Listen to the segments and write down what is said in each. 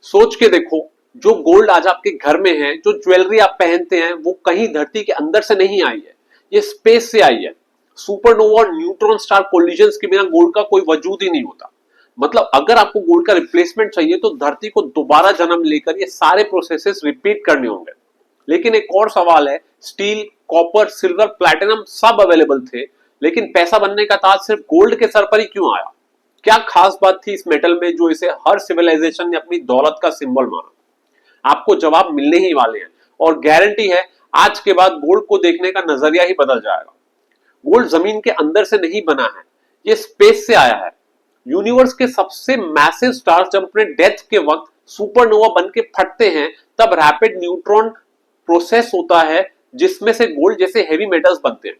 सोच के देखो, जो गोल्ड आज आपके घर में है, जो ज्वेलरी आप पहनते हैं, वो कहीं धरती के अंदर से नहीं आई है, ये स्पेस से आई है। सुपरनोवा और न्यूट्रॉन स्टार कोलिजन्स के बिना गोल्ड का कोई वजूद ही नहीं होता। मतलब अगर आपको गोल्ड का रिप्लेसमेंट चाहिए तो धरती को दोबारा जन्म लेकर ये सारे प्रोसेसेस रिपीट करने होंगे। लेकिन एक और सवाल है, स्टील, कॉपर, सिल्वर, प्लैटिनम सब अवेलेबल थे, लेकिन पैसा बनने का ताज सिर्फ गोल्ड के सर पर ही क्यों आया? क्या खास बात थी इस मेटल में जो इसे हर सिविलाइजेशन ने अपनी दौलत का सिंबल माना? आपको जवाब मिलने ही वाले हैं, और गारंटी है आज के बाद गोल्ड को देखने का नजरिया ही बदल जाएगा। गोल्ड जमीन के अंदर से नहीं बना है, ये स्पेस से आया है। यूनिवर्स के सबसे मैसिव स्टार्स जब अपने डेथ के वक्त सुपरनोवा बन के फटते हैं, तब रैपिड न्यूट्रॉन प्रोसेस होता है जिसमें से गोल्ड जैसे हेवी मेटल्स बनते हैं।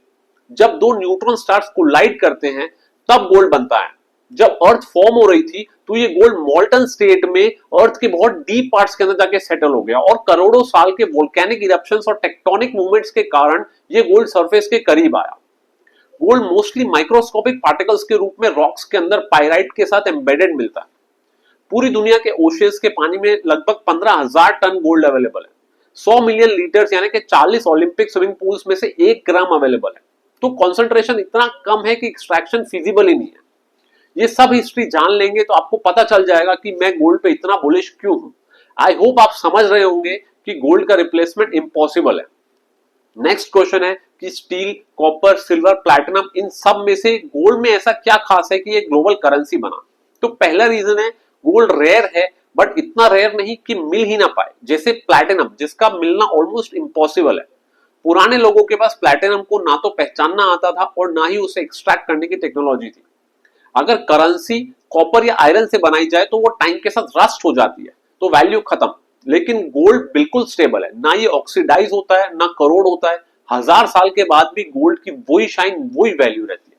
जब दो न्यूट्रॉन स्टार्स कोलाइड करते हैं तब गोल्ड बनता है। जब अर्थ फॉर्म हो रही थी तो ये गोल्ड मॉल्टन स्टेट में अर्थ के बहुत डीप पार्ट्स के अंदर जाके सेटल हो गया, और करोड़ों साल के वोल्केनिक इरप्शंस और टेक्टोनिक मूवमेंट्स के कारण ये गोल्ड सरफेस के करीब आया। गोल्ड मोस्टली माइक्रोस्कोपिक पार्टिकल्स के रूप में रॉक्स के अंदर पाइराइट के साथ एम्बेडेड मिलता है। पूरी दुनिया के ओशियंस के पानी में लगभग 15,000 टन गोल्ड अवेलेबल है। 100 मिलियन लीटर्स यानी कि 40 ओलंपिक स्विमिंग पूल्स में से 1 ग्राम अवेलेबल है। तो कॉन्सेंट्रेशन इतना कम है कि एक्सट्रैक्शन फिजिबल ही नहीं है। ये सब हिस्ट्री जान लेंगे तो आपको पता चल जाएगा कि मैं गोल्ड पे इतना बुलिश क्यों हूं। आई होप आप समझ रहे होंगे कि गोल्ड का रिप्लेसमेंट इम्पॉसिबल है। नेक्स्ट क्वेश्चन है कि स्टील, कॉपर, सिल्वर, प्लैटिनम, इन सब में से गोल्ड में ऐसा क्या खास है कि ये ग्लोबल करेंसी बना? तो पहला रीजन है, गोल्ड रेयर है, बट इतना रेयर नहीं कि मिल ही ना पाए, जैसे प्लैटिनम जिसका मिलना ऑलमोस्ट इम्पॉसिबल है। पुराने लोगों के पास प्लैटिनम को ना तो पहचानना आता था और ना ही उसे एक्सट्रैक्ट करने की टेक्नोलॉजी थी। अगर करेंसी कॉपर या आयरन से बनाई जाए तो वो टाइम के साथ रस्ट हो जाती है, तो वैल्यू खत्म। लेकिन गोल्ड बिल्कुल स्टेबल है, ना ये ऑक्सीडाइज होता है ना करोड़ होता है। 1000 साल के बाद भी गोल्ड की वही शाइन, वही वैल्यू रहती है।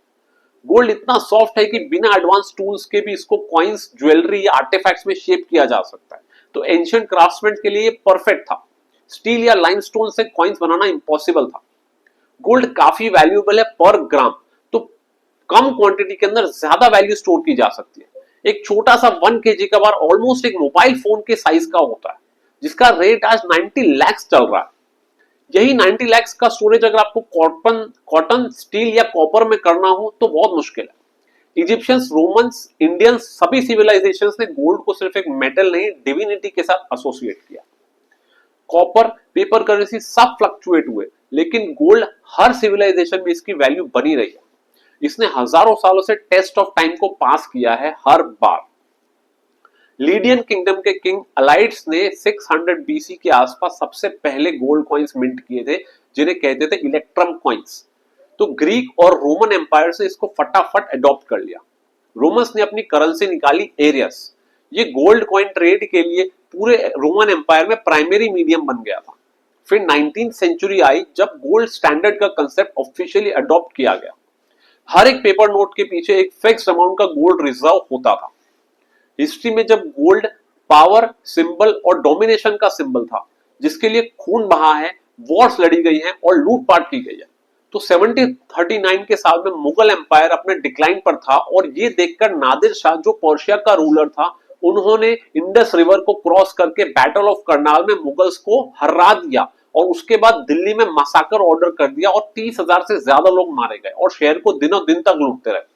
गोल्ड इतना सॉफ्ट है कि बिना एडवांस टूल्स के भी इसको कॉइंस, ज्वेलरी या आर्टिफैक्ट्स में शेप किया जा सकता है। तो एंशिएंट क्राफ्ट्समैन के लिए ये परफेक्ट था। स्टील या लाइमस्टोन से कॉइंस बनाना इम्पॉसिबल था। गोल्ड काफी वैल्यूएबल है पर ग्राम, तो कम क्वांटिटी के अंदर ज्यादा वैल्यू स्टोर की जा सकती है। एक छोटा सा 1 kg का बार ऑलमोस्ट एक मोबाइल फोन के साइज का होता है, जिसका रेट आज 90 लाख चल रहा है। यही 90 लाख का स्टोरेज अगर आपको कॉटन, स्टील या कॉपर में करना हो तो बहुत मुश्किल है। इजिप्शियंस, रोमन्स, इंडियंस, सभी सिविलाइजेशंस ने गोल्ड को सिर्फ एक मेटल नहीं, डिविनिटी के साथ एसोसिएट किया। कॉपर, पेपर करेंसी सब फ्लक्चुएट हुए, लेकिन गोल्ड हर सिविलाइजेशन में इसकी वैल्यू बनी रही है। इसने हजारों सालों से टेस्ट ऑफ टाइम को पास किया है हर बार। लीडियन किंगडम के किंग अलाइड्स ने 600 बीसी के आसपास सबसे पहले गोल्ड कॉइंस मिंट किए थे, जिन्हें कहते थे इलेक्ट्रम कॉइंस। तो ग्रीक और रोमन एम्पायर से इसको फटाफट अडॉप्ट कर लिया। रोमन्स ने अपनी करेंसी निकाली, एरियस। ये गोल्ड कॉइन ट्रेड के लिए पूरे रोमन एम्पायर में प्राइमरी मीडियम बन गया था। फिर 19th सेंचुरी आई जब गोल्ड स्टैंडर्ड का कंसेप्ट ऑफिशियली अडॉप्ट किया गया। हर एक पेपर नोट के पीछे एक फिक्स्ड अमाउंट का गोल्ड रिजर्व होता था। हिस्ट्री में जब गोल्ड पावर, सिंबल और डोमिनेशन का सिंबल था, जिसके लिए खून बहा है, वॉर्स लड़ी गई हैं और लूटपाट की गई है। तो 1739 के साल में मुगल एम्पायर अपने डिक्लाइन पर था, और ये देखकर नादिर शाह जो पर्शिया का रूलर था, उन्होंने इंडस रिवर को क्रॉस करके बैटल ऑफ करनाल में मुगल्स को हरा दिया, और उसके बाद दिल्ली में मसाकर ऑर्डर कर दिया और 30,000 से ज्यादा लोग मारे गए और शहर को दिनों दिन तक लूटते रहे।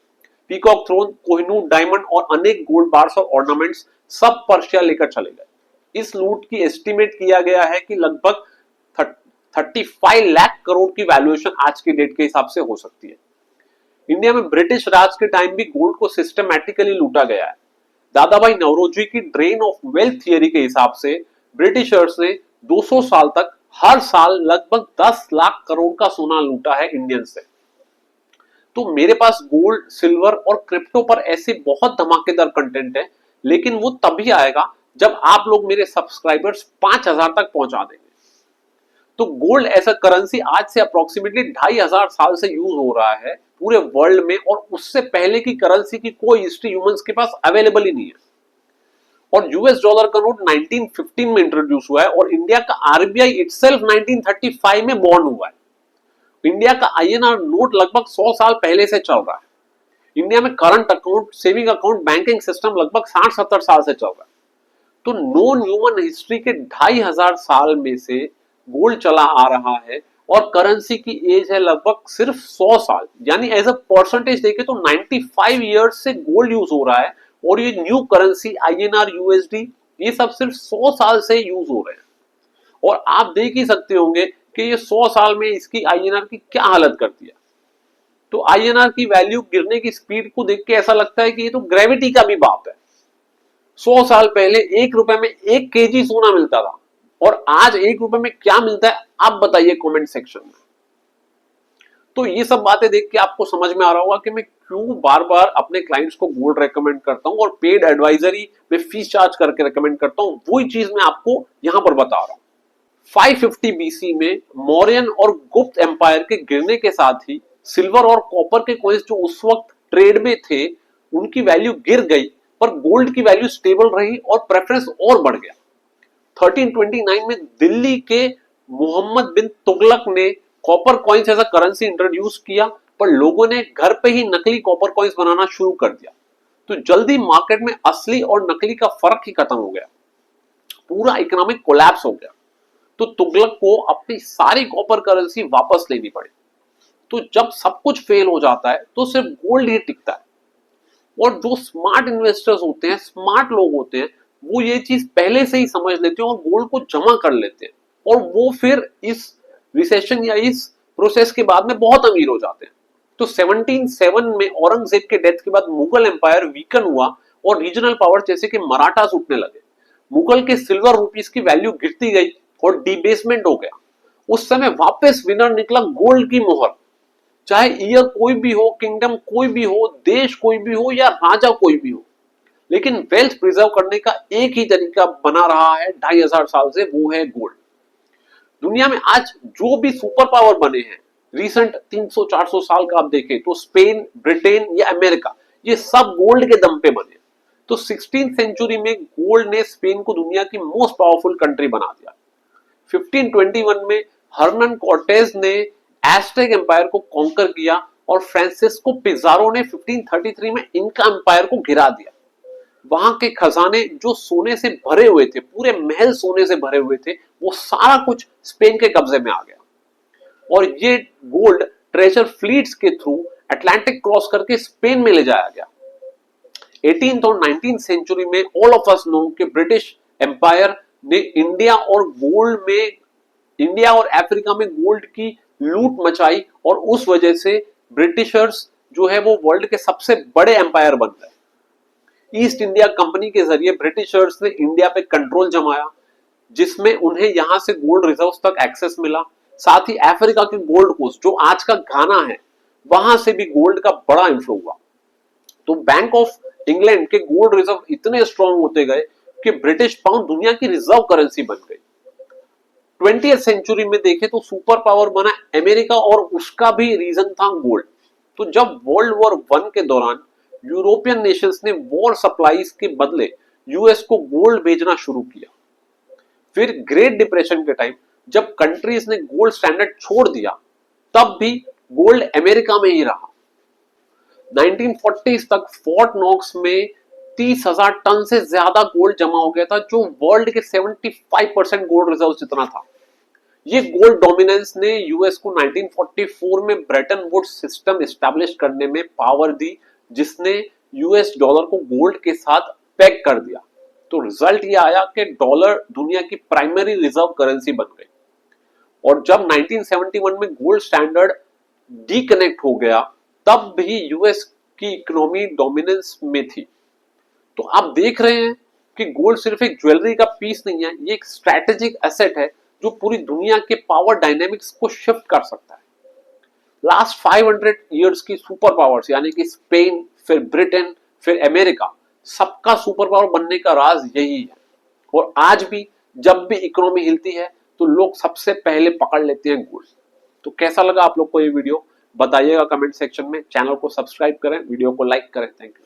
पीकॉक थ्रोन, कोहिनूर डायमंड और अनेक गोल्ड बार्स और ऑर्नामेंट्स सब पर्शिया लेकर चले गए। इस लूट की एस्टिमेट किया गया है कि लगभग 35 लाख करोड़ की वैल्यूएशन आज की डेट के हिसाब से हो सकती है। इंडिया में ब्रिटिश राज के टाइम भी गोल्ड को सिस्टमैटिकली लूटा गया है। दादाभाई नौरोजी की ड्रेन ऑफ वेल्थ थियरी के हिसाब से ब्रिटिशर्स ने 200 साल तक हर साल लगभग 10 लाख करोड़ का सोना लूटा है इंडियन से। तो मेरे पास गोल्ड, सिल्वर और क्रिप्टो पर ऐसे बहुत धमाकेदार कंटेंट है, लेकिन वो तभी आएगा जब आप लोग मेरे सब्सक्राइबर्स 5000 तक पहुंचा देंगे। तो गोल्ड ऐसा करेंसी आज से अप्रोक्सीमेटली 2500 साल से यूज हो रहा है पूरे वर्ल्ड में, और उससे पहले की करेंसी की कोई हिस्ट्री ह्यूमंस के पास अवेलेबल ही नहीं है। और यूएस डॉलर का नोट 1915 में इंट्रोड्यूस हुआ है, और इंडिया का आरबीआई इटसेल्फ 1935 में बॉर्न हुआ है। इंडिया का आईएनआर नोट लगभग 100 साल पहले से चल रहा है। इंडिया में current account, saving account, banking system लगभग 60-70 साल से चल रहा है। तो नॉन ह्यूमन हिस्ट्री के 2500 साल में से गोल्ड चला आ रहा है और करेंसी की एज है लगभग सिर्फ 100 साल, यानी एज अ परसेंटेज देखें तो 95 इयर्स से गोल्ड यूज हो रहा है और ये न्यू करेंसी INR USD ये सब सिर्फ 100 साल से यूज हो रहे हैं। और आप देख ही सकते होंगे कि ये 100 साल में इसकी INR की क्या हालत कर दिया। तो INR की वैल्यू गिरने की स्पीड को देख के ऐसा लगता है कि ये तो ग्रेविटी का भी बाप है। 100 साल पहले 1 रुपए में 1 kg सोना मिलता था और आज 1 रुपए में क्या मिलता है आप बताइए कमेंट सेक्शन में। तो ये सब बातें देख के आपको समझ में आ रहा होगा कि मैं क्यों बार बार अपने क्लाइंट्स को गोल्ड रेकमेंड करता हूं और पेड एडवाइजरी में फीस चार्ज करके रेकमेंड करता हूं, वही चीज मैं आपको यहां पर बता रहा हूं। 550 BC में मौर्यन और गुप्त एम्पायर के गिरने के साथ ही सिल्वर और कॉपर के कॉइन्स जो उस वक्त ट्रेड में थे उनकी वैल्यू गिर गई, पर गोल्ड की वैल्यू स्टेबल रही और प्रेफरेंस और बढ़ गया। 1329 में दिल्ली के मोहम्मद बिन तुगलक ने copper coins as a currency introduce किया, पर लोगों ने घर पे ही नकली कॉपर कॉइन्स बनाना शुरू कर दिया। तो जल्दी मार्केट में असली और नकली का फर्क ही खत्म हो गया, पूरा इकोनॉमिक कोलैप्स हो गया। तो तुगलक को अपनी सारी कॉपर करेंसी वापस लेनी पड़ी। तो जब सब कुछ फेल हो जाता है तो सिर्फ गोल्ड ही टिकता है। और जो स्मार्ट इन्वेस्टर्स होते हैं, स्मार्ट लोग होते हैं, वो ये चीज पहले से ही समझ लेते हैं और गोल्ड को जमा कर लेते हैं और वो फिर इस रिसेशन या इस प्रोसेस के बाद में बहुत अमीर हो जाते हैं। तो 1707 में औरंगजेब के डेथ के बाद मुगल एम्पायर वीकन हुआ और रीजनल पावर जैसे कि मराठास उठने लगे। मुगल के सिल्वर रुपीस की वैल्यू गिरती गई और डिबेसमेंट हो गया। उस समय वापस विनर निकला गोल्ड की मोहर। चाहे ईयर कोई भी हो, किंगडम कोई भी हो, देश कोई भी हो या राजा कोई भी हो, लेकिन वेल्थ प्रिजर्व करने का एक ही तरीका बना रहा है 2500 साल से, वो है गोल्ड। दुनिया में आज जो भी सुपर पावर बने हैं रिसेंट 300-400 साल का आप देखें तो स्पेन, ब्रिटेन या अमेरिका, ये सब गोल्ड के दम पे बने। तो 16th सेंचुरी में गोल्ड ने स्पेन को दुनिया की मोस्ट पावरफुल कंट्री बना दिया। 1521 में हर्नन कॉर्टेज ने एस्टेक एम्पायर को कॉन्कर किया और फ्रांसिस्को पिज़ारो ने 1533 में इनका एम्पायर को गिरा दिया। वहां के खजाने जो सोने से भरे हुए थे, पूरे महल सोने से भरे हुए थे, वो सारा कुछ स्पेन के कब्जे में आ गया और ये गोल्ड ट्रेजर फ्लीट्स के थ्रू अटलांटिक क्रॉस करके स्पेन में ले जाया गया। 18th और 19th सेंचुरी में ऑल ऑफ अस नो कि ब्रिटिश एम्पायर ने इंडिया और अफ्रीका में गोल्ड की लूट मचाई और उस वजह से ब्रिटिशर्स जो है वो वर्ल्ड के सबसे बड़े एम्पायर बन गए। ईस्ट इंडिया कंपनी के जरिए ब्रिटिशर्स ने इंडिया पे कंट्रोल जमाया, जिसमें उन्हें यहां से गोल्ड रिजर्व्स तक एक्सेस मिला। साथ ही अफ्रीका के गोल्ड कोस्ट जो आज का घाना है, वहां से भी गोल्ड का बड़ा इन्फ्लो हुआ। तो बैंक ऑफ इंग्लैंड के गोल्ड रिजर्व इतने स्ट्रॉन्ग होते गए कि ब्रिटिश पाउंड दुनिया की रिजर्व करेंसी बन गई। 20th सेंचुरी में देखें तो सुपर पावर बना अमेरिका और उसका भी रीजन था गोल्ड। तो जब वर्ल्ड वॉर 1 के दौरान यूरोपियन नेशंस ने वॉर सप्लाईज के बदले यूएस को गोल्ड भेजना शुरू किया। फिर ग्रेट डिप्रेशन के टाइम जब कंट्रीज ने गोल्ड स्टैंडर्ड छोड़ दिया, तब भी गोल्ड अमेरिका में ही रहा। 1940s तक फोर्ट नॉक्स में 30,000 टन से ज्यादा गोल्ड जमा हो गया था, जो वर्ल्ड के 75% गोल्ड रिजर्व जितना था। ये गोल्ड डोमिनेंस ने यूएस को 1944 में ब्रेटन वुड्स सिस्टम एस्टैब्लिश करने में पावर दी, जिसने यूएस डॉलर को गोल्ड के साथ पैक कर दिया। तो रिजल्ट ये आया कि डॉलर दुनिया की प्राइमरी रिजर्व करेंसी बन गई। और जब 1971 में गोल्ड स्टैंडर्ड डिकनेक्ट हो गया, तब भी यूएस की इकोनॉमी डोमिनेंस में थी। तो आप देख रहे हैं कि गोल्ड सिर्फ एक ज्वेलरी का पीस नहीं है, ये एक स्ट्रैटेजिक एसेट है जो पूरी दुनिया के पावर डायनेमिक्स को शिफ्ट कर सकता है। लास्ट 500 इयर्स की सुपर पावर्स यानी कि स्पेन, फिर ब्रिटेन, फिर अमेरिका, सबका सुपर पावर बनने का राज यही है। और आज भी जब भी इकोनॉमी हिलती है तो लोग सबसे पहले पकड़ लेते हैं गोल्ड। तो कैसा लगा आप लोग को ये वीडियो, बताइएगा कमेंट सेक्शन में। चैनल को सब्सक्राइब करें, वीडियो को लाइक करें। Thank you.